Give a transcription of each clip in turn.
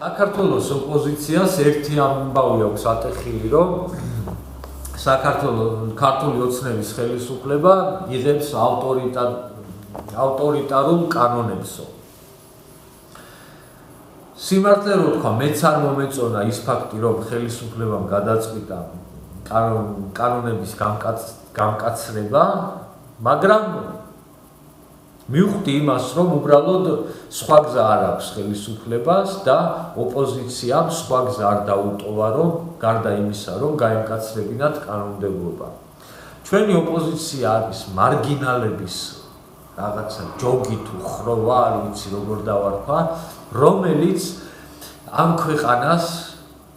საქართველოს ოპოზიციას ერთი ამბავი აქვს ატეხილი, რომ საქართველოს ქართული ოცნების ხელისუფლება იღებს ავტორიტარულ კანონებსო. სიმართლე რო თქვა, მეც არ მომეწონა ის ფაქტი, რომ ხელისუფლებამ გადაწყვიტა კანონების გამკაცრება, მაგრამ მივხვდი იმას, რომ უბრალოდ სხვა გზა არ აქვს ხელისუფლებას და ოპოზიციამ სხვა გზა არ დაუტოვა, რომ გარდა იმისა, რომ გაემკაცრებინათ კანონმდებლობა. ჩვენი ოპოზიცია არის მარგინალების რაღაცა ჯოგი თუ ხროვა, არ ვიცი როგორ დავარქვა, რომელიც ამ ქვეყანას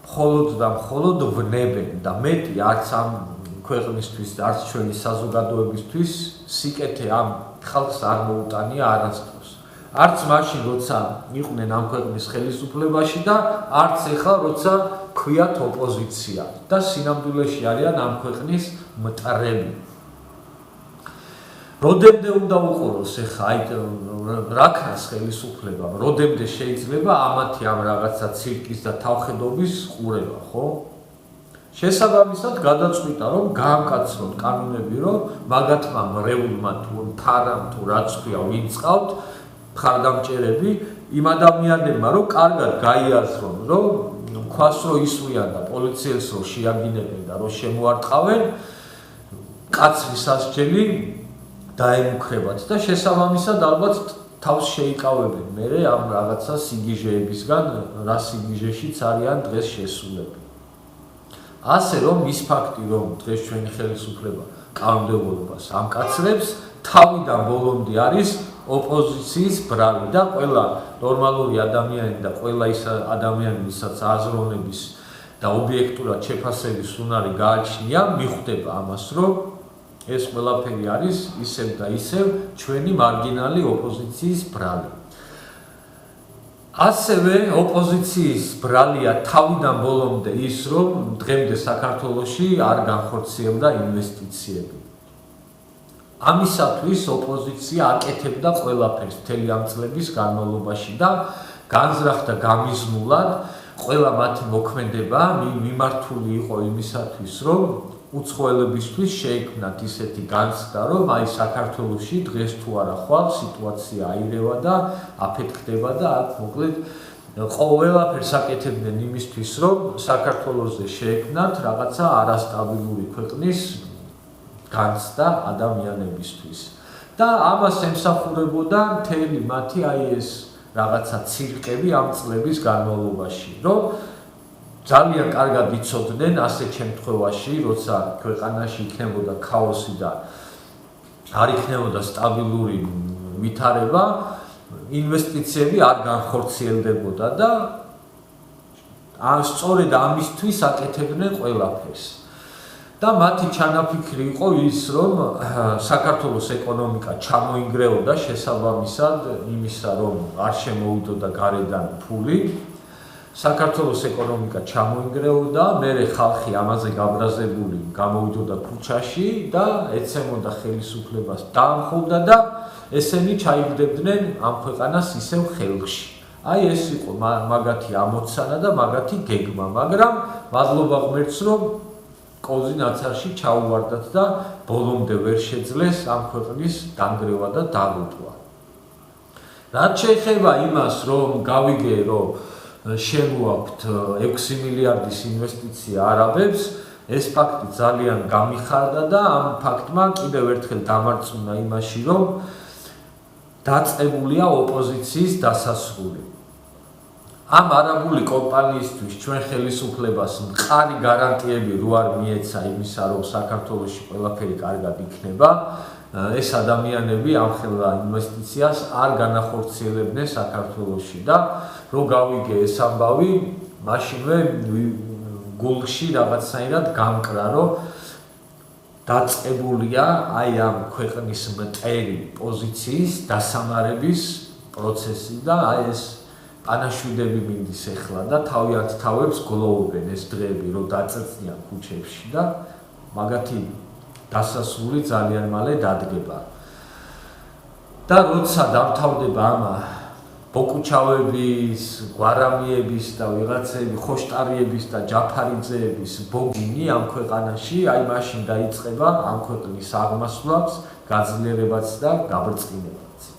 მხოლოდ და მხოლოდ ვნებენ და მეტი არც ამ ქვეყნისთვის, არც ჩვენი საზოგადოებისთვის სიკეთე ამ ხალხს არ მოუტანია არასდროს. არც მაშინ, როცა იყვნენ ამ ქვეყნის ხელისუფლებაში და არც ეხლა, როცა ქვიათ ოპოზიცია და სინამდვილეში არიან ამ ქვეყნის მტრები. როდემდე უნდა უყუროს ეხლა აი რაქნას ხელისუფლებამ, როდემდე შეიძლება ამათი ამ რაღაცა ცირკის და თავხედობის ყურება, ხო? შესაბამისად გადაწყვიტა, რომ გაამკაცრონ კანონები, რომ მაგათმა მრევლმა თუ თარამ თუ რაც ქვია ვინწყავთ მხარდამჭერები იმ ადამიანებმა, რომ კარგად გაიაზრონ, რომ ქვას რო ისვიან და პოლიციელს რო შეაგინებენ და რო შემოარტყავენ, კაცრი სასჯელი დაემუქრებათ და შესაბამისად ალბათ თავს შეიკავებენ მერე ამ რაღაცა სიგიჟეებისგან, რა სიგიჟეშიც არიან დღეს შესულები. ასე რომ ის ფაქტი, რომ დღეს ჩვენი ხელისუფლება კანონმდებლობას ამკაცრებს, თავიდან ბოლომდე არის ოპოზიციის ბრალი და ყველა ნორმალური ადამიანი და ყველა ის ადამიანი, ვისაც აზროვნების და ობიექტურად შეფასების უნარი გააჩნია, მიხვდება ამას, რომ ეს ყველაფერი არის ისევ და ისევ ჩვენი მარგინალი ოპოზიციის ბრალი. ასევე ოპოზიციის ბრალია თავიდან ბოლომდე ის, რომ დღემდე საქართველოში არ განხორციელდა ინვესტიციები. ამისათვის ოპოზიცია აკეთებდა ყველაფერს მთელი ამ წლების განმავლობაში და განზრახდა გამიზნულად ყველა მათი მოქმედება მიმართული იყო იმისათვის, რომ უცხოელებისთვის შეექმნათ ისეთი განცდა, რომ აი საქართველოში დღეს თუ არა ხვალ სიტუაცია აირევა და აფეთქდება და აქ მოკლედ ყველაფერს აკეთებდნენ იმისთვის, რომ საქართველოზე შეექმნათ რაღაცა არასტაბილური ქვეყნის განცდა ადამიანებისთვის. და ამას ემსახურებოდა მთელი მათი აი ეს რაღაცა ცირკები ამ წლების განმავლობაში, რომ ძალიან კარგად იცოდნენ ასეთ შემთხვევაში, როცა ქვეყანაში იქნებოდა ქაოსი და არ იქნებოდა სტაბილური ვითარება, ინვესტიციები არ განხორციელდებოდა და სწორედ ამისთვის აკეთებდნენ ყველაფერს. და მათი ჩანაფიქრი იყო ის, რომ საქართველოს ეკონომიკა ჩამოინგრეოდა შესაბამისად იმისა, რომ არ შემოვიდოდა გარედან ფული. საქართველოს ეკონომიკა ჩამოინგრეოდა, მერე ხალხი ამაზე გაბრაზებული გამოვიდოდა ქუჩაში და ეცემოდა ხელისუფლებას დაამხობდა და ესენი ჩაიგდებდნენ ამ ქვეყანას ისევ ხელში. აი ეს იყო მაგათი ამოცანა და მაგათი გეგმა, მაგრამ მადლობა ღმერთს, რომ კოზი ნაცარში ჩაუვარდათ და ბოლომდე ვერ შეძლეს ამ ქვეყნის დანგრევა და დაღუპვა. რაც შეეხება იმას, რომ გავიგე, რომ შემოაქვთ 6 მილიარდის ინვესტიცია არაბებს, ეს ფაქტი ძალიან გამიხარდა და ამ ფაქტმა კიდევ ერთხელ დამარწმუნა იმაში, რომ დაწყებულია ოპოზიციის დასასრული. ამ არაბული კომპანიისთვის ჩვენ ხელისუფლებას მყარი გარანტიები რო არ მიეცა იმისა, რომ საქართველოში ყველაფერი კარგად იქნება, ეს ადამიანები ამ ხელა ინვესტიციას არ განახორციელებდნენ საქართველოში და რო გავიგე ეს ამბავი, მაშინვე გულში რაღაცნაირად გამკრა, რომ დაწყებულია აი ამ ქვეყნის მტერი პოზიციის დასამარების პროცესი და აი ეს პანაშვიდები მინდის ეხლა და თავიანთ თავებს გლოვობენ ეს დღეები, რომ დაწეწნიან ქუჩებში და მაგათი დასასრული ძალიან მალე დადგება. და როცა დამთავრდება ამ ბოკუჩავების, გვარამიების და ვიღაცები ხოშტარიების და ჯაფარიძეების ბოგინი ამ ქვეყანაში, აი მაშინ დაიწყება ამ ქვეყნის აღმასვლაც, გაძლიერებაც და გაბრწყინებაც.